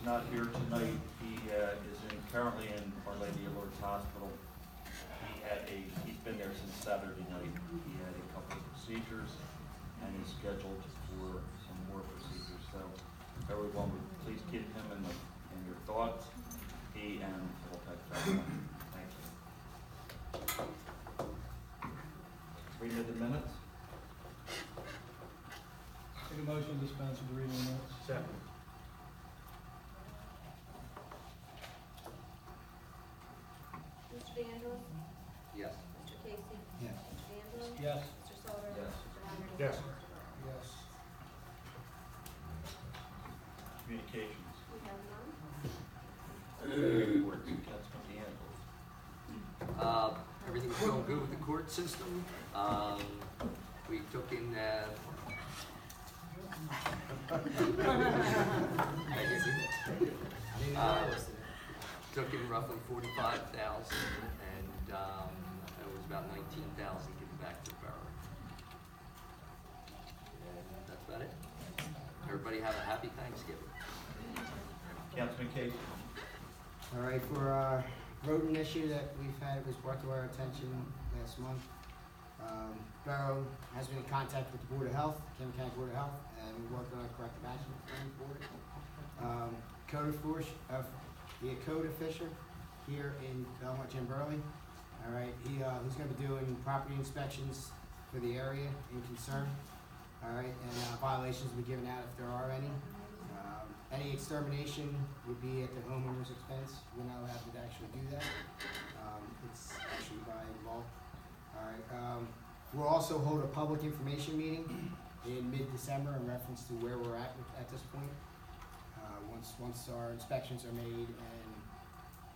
not here tonight. He is currently in Our Lady of Lourdes Hospital. He's been there since Saturday night. He had a couple of procedures and is scheduled for some more procedures. So everyone would please keep him in your thoughts. He and the whole family. Thank you. Reading of the minutes. Make a motion to dispense with the reading of the minutes. Second. Mr. DeAngelis? Yes. Mr. Casey? Yes. Mr. D'Angelo? Yes. Mr. Sauter? Yes. Mr. Leonard? Yes. Yes. Communications. We have none. Reports. Councilman DeAngelis. Everything's going good with the court system. We took in, took in roughly 45,000, and it was about 19,000 given back to the borough. And that's about it. Everybody have a happy Thanksgiving. Councilman Casey. All right, for our rodent issue that we've had, it was brought to our attention last month. Borough has been in contact with the Board of Health, Camden County Board of Health, and we worked on a corrective action plan for it. The code official here in Bellmawr, Jim Burley. All right, he's going to be doing property inspections for the area in concern. All right, and violations will be given out if there are any. Any extermination would be at the homeowner's expense. We're not allowed to actually do that. It's actually by law. All right. We'll also hold a public information meeting in mid-December in reference to where we're at this point. Once our inspections are made and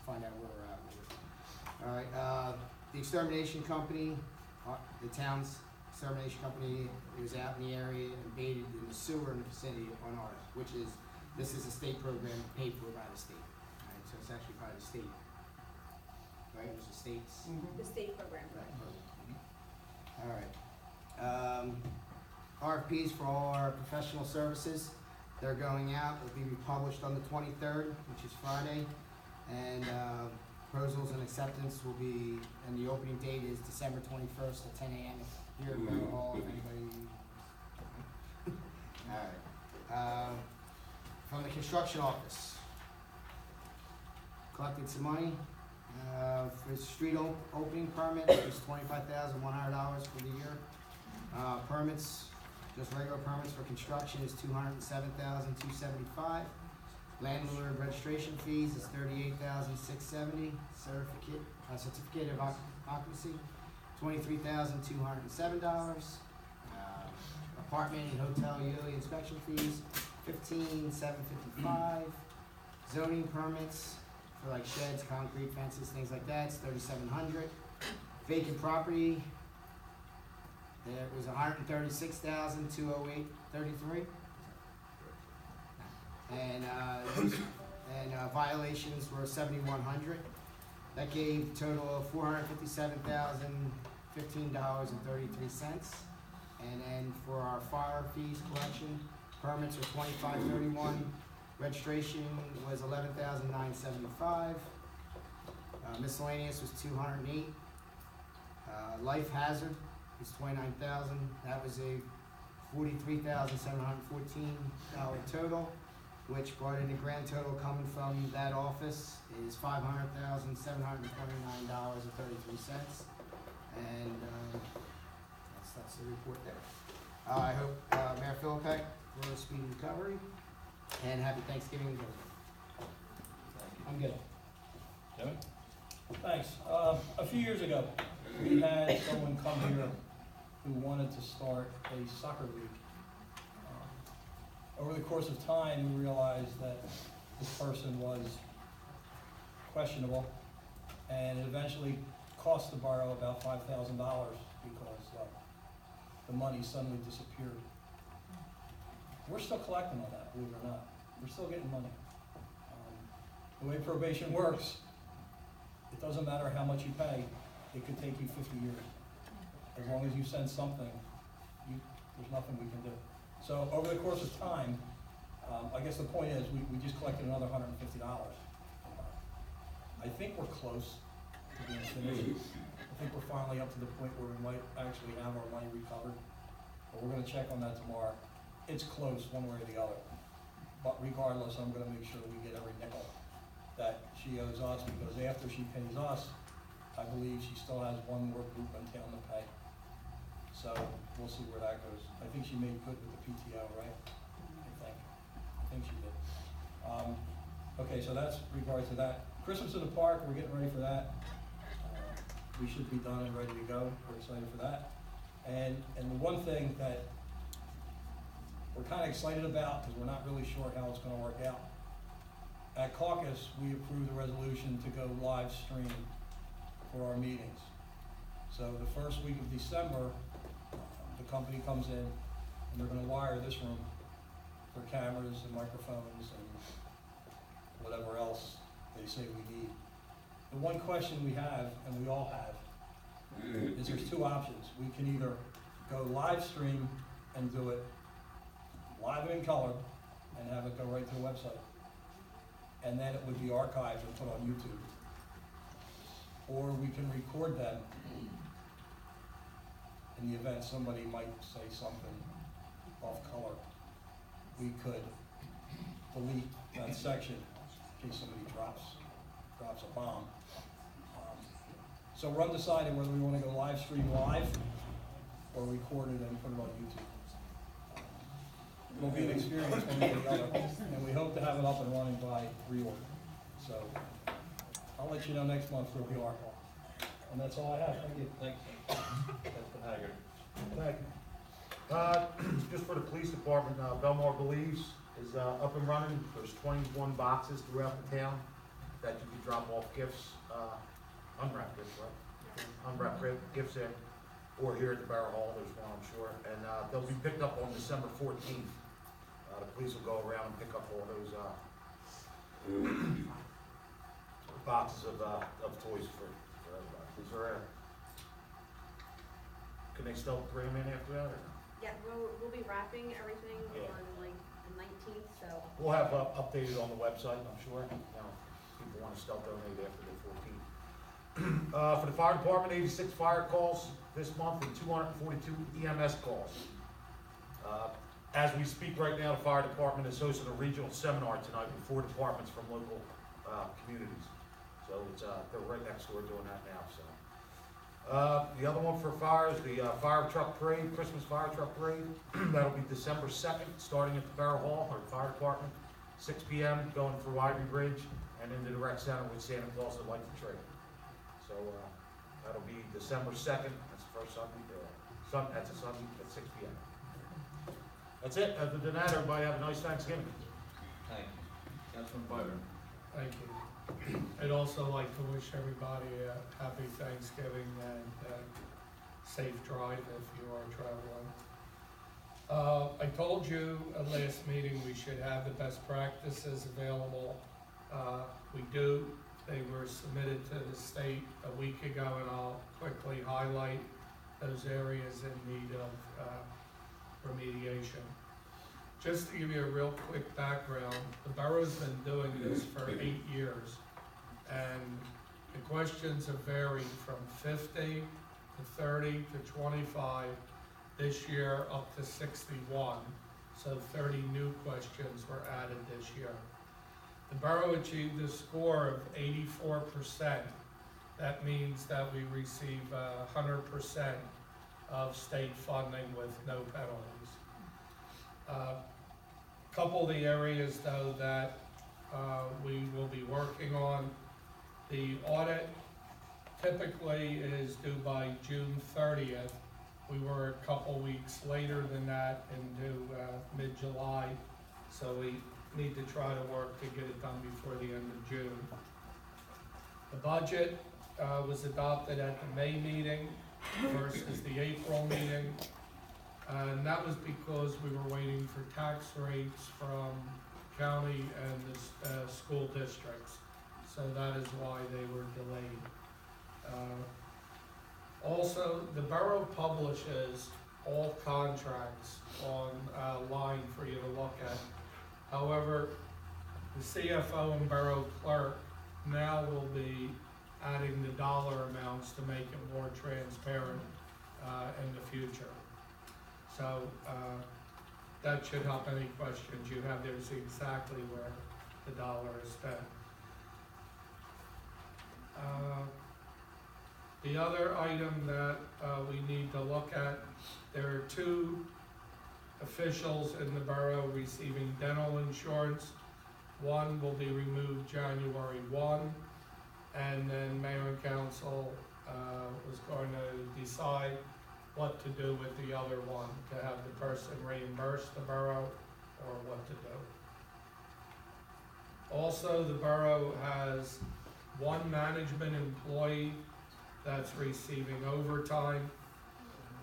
find out where we're at with it. All right. The extermination company, the town's extermination company, was out in the area and baited in the sewer in the vicinity on ours, this is a state program paid for by the state. All right, so it's actually by the state. Right, it was the state's. The state program. All right. RFPs for all our professional services. They're going out. They'll be republished on the 23rd, which is Friday. And proposals and acceptance will be, and the opening date is December 21st at 10 a.m. here at Borough Hall, if anybody. All right. From the construction office. Collected some money. For the street opening permit, it was $25,100 for the year. Permits, just regular permits for construction is $207,275. Landlord registration fees is $38,670. Certificate of occupancy, $23,207. Apartment and hotel yearly inspection fees, $15,755. Zoning permits for like sheds, concrete fences, things like that, it's $3,700. Vacant property, there was $136,208.33. And violations were $7,100. That gave a total of $457,015.33. And then for our fire fees collection, permits are $25.31. Registration was $11,975. Miscellaneous was $208. Life hazard was $29,000. That was a $43,714 total, which brought in a grand total coming from that office is $500,729.33. And that's the report there. I hope Mayor Philippek for a speedy recovery and happy Thanksgiving. I'm good. Kevin? Thanks. A few years ago, we had someone come here who wanted to start a soccer league. Over the course of time, we realized that this person was questionable, and it eventually cost the borough about $5,000 because the money suddenly disappeared. We're still collecting on that, believe it or not. We're still getting money. The way probation works, it doesn't matter how much you pay, it could take you 50 years. As long as you send something, there's nothing we can do. So over the course of time, I guess the point is, we just collected another $150. I think we're close to being finished. I think we're finally up to the point where we might actually have our money recovered, but we're gonna check on that tomorrow. It's close, one way or the other. But regardless, I'm gonna make sure we get every nickel that she owes us, because after she pays us, I believe she still has one more group in town to pay. So we'll see where that goes. I think she made good with the PTO, right? I think she did. Okay, so that's regards to that. Christmas in the park, we're getting ready for that. We should be done and ready to go. We're excited for that. And the one thing that we're kind of excited about, because we're not really sure how it's going to work out. At caucus, we approved a resolution to go live stream for our meetings. So the first week of December, the company comes in and they're going to wire this room for cameras and microphones and whatever else they say we need. The one question we have, and we all have, is there's two options. We can either go live stream and do it live and in color and have it go right to the website. And then it would be archived and put on YouTube. Or we can record them in the event somebody might say something off color. We could delete that section in case somebody drops a bomb. So we're undecided whether we want to go live stream live or record it and put it on YouTube. It'll be an experience one way or the other, and we hope to have it up and running by reorg. So I'll let you know next month where we are. And that's all I have. Thank you. Thanks. Councilman Haggard. Thank you. Just for the police department, Bellmawr believes is up and running. There's 21 boxes throughout the town that you can drop off gifts, unwrapped gifts, right? Unwrapped gifts in, or here at the Borough Hall, there's one, I'm sure. And they'll be picked up on December 14th. The police will go around and pick up all those boxes of toys for everybody. Is there can they still bring them in after that, or no? Yeah, we'll be wrapping everything Yeah. on like the 19th, so. We'll have updated on the website, I'm sure. People want to still donate after the 14th. For the fire department, 86 fire calls this month and 242 EMS calls. As we speak right now, the fire department is hosting a regional seminar tonight with 4 departments from local communities. So it's, they're right next door doing that now. So the other one for fire is the fire truck parade, Christmas fire truck parade. That'll be December 2nd, starting at the Borough Hall, or the fire department, 6 p.m., going through Ivy Bridge and into the rec center with Santa Claus that light the tree. So that'll be December 2nd. That's the first Sunday. That's a Sunday at 6 p.m. That's it. Other than that, everybody have a nice Thanksgiving. Thank you. Councilman Biden. Thank you. I'd also like to wish everybody a happy Thanksgiving and safe drive if you are traveling. I told you at last meeting we should have the best practices available. We do. They were submitted to the state a week ago, and I'll quickly highlight those areas in need of remediation. Just to give you a real quick background, the borough's been doing this for 8 years, and the questions have varied from 50 to 30 to 25, this year up to 61, so 30 new questions were added this year. The borough achieved a score of 84%. That means that we receive 100% of state funding with no penalties. Couple of the areas though that we will be working on, the audit typically is due by June 30th. We were a couple weeks later than that into mid-July, so we need to try to work to get it done before the end of June. The budget was adopted at the May meeting versus the April meeting. And that was because we were waiting for tax rates from county and the school districts. So that is why they were delayed. Also, the borough publishes all contracts online for you to look at. However, the CFO and borough clerk now will be adding the dollar amounts to make it more transparent in the future. So that should help any questions you have there, see exactly where the dollar is spent. The other item that we need to look at, there are 2 officials in the borough receiving dental insurance. One will be removed January 1, and then mayor and council was going to decide what to do with the other one, to have the person reimburse the borough or what to do. Also, the borough has 1 management employee that's receiving overtime,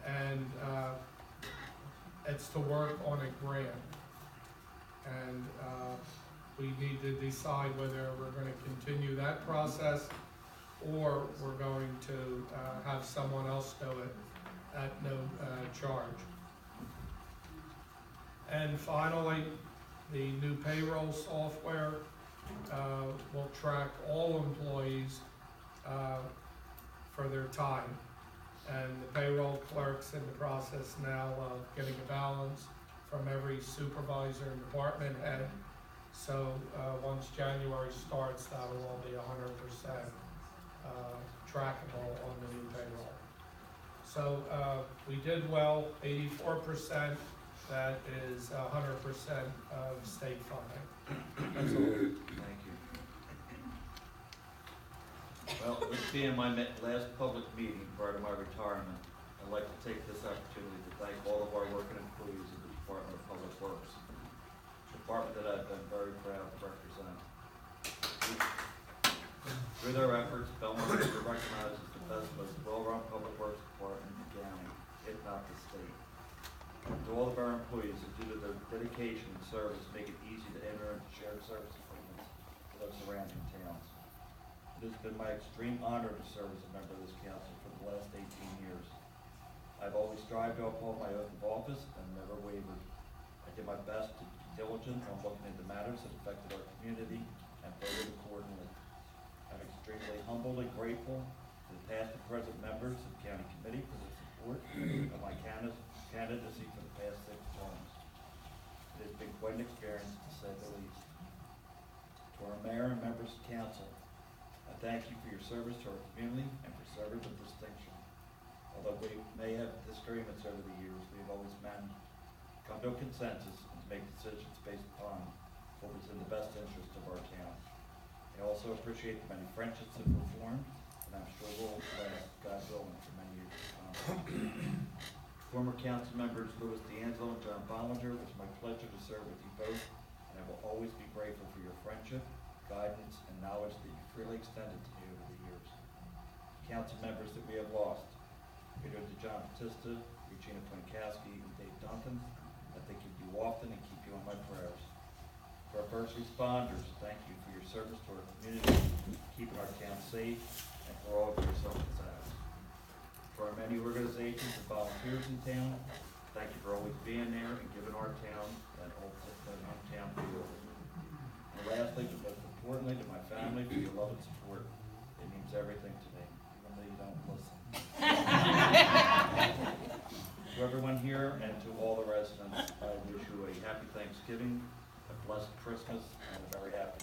and it's to work on a grant. And we need to decide whether we're gonna continue that process or we're going to have someone else do it at no charge. And finally, the new payroll software will track all employees for their time. And the payroll clerk's in the process now of getting a balance from every supervisor and department head. So once January starts, that will all be 100% trackable on the new payroll. So we did well, 84%. That is 100% of state funding. That's all. Thank you. Well, this being my last public meeting prior to my retirement, I'd like to take this opportunity to thank all of our working employees of the Department of Public Works, a department that I've been very proud to represent. Through their efforts, Bellmawr is recognized as the best, most well-run public works department in the county, if not the state. To all of our employees, due to their dedication and service, make it easy to enter into shared service agreements with our surrounding towns. It has been my extreme honor to serve as a member of this council for the last 18 years. I've always strived to uphold my oath of office and never wavered. I did my best to be diligent on looking into matters that affected our community and voted accordingly. I'm extremely humbled and grateful to the past and present members of the county committee for their support of my candidacy for the past 6 terms. It has been quite an experience, to say the least. To our mayor and members of council, I thank you for your service to our community and for serving with distinction. Although we may have disagreements over the years, we have always managed to come to a consensus and to make decisions based upon what was in the best interest of our town. I also appreciate the many friendships that were formed, and I'm sure will last, God willing, for many years to come. Former council members Louis D'Angelo and John Bollinger, it was my pleasure to serve with you both, and I will always be grateful for your friendship, guidance, and knowledge that you freely extended to me over the years. Council members that we have lost, Peter DeJohn Batista, Regina Poinkowski, and Dave Duncan, I think of you often and keep you in my prayers. For our first responders, thank you for your service to our community, keeping our town safe, and for all of your selfless acts. For our many organizations and volunteers in town, thank you for always being there and giving our town that hometown feel. And lastly, but most importantly, to my family, for your love and support. It means everything to me, even though you don't listen. To everyone here and to all the residents, I wish you a happy Thanksgiving, a blessed Christmas, and a very happy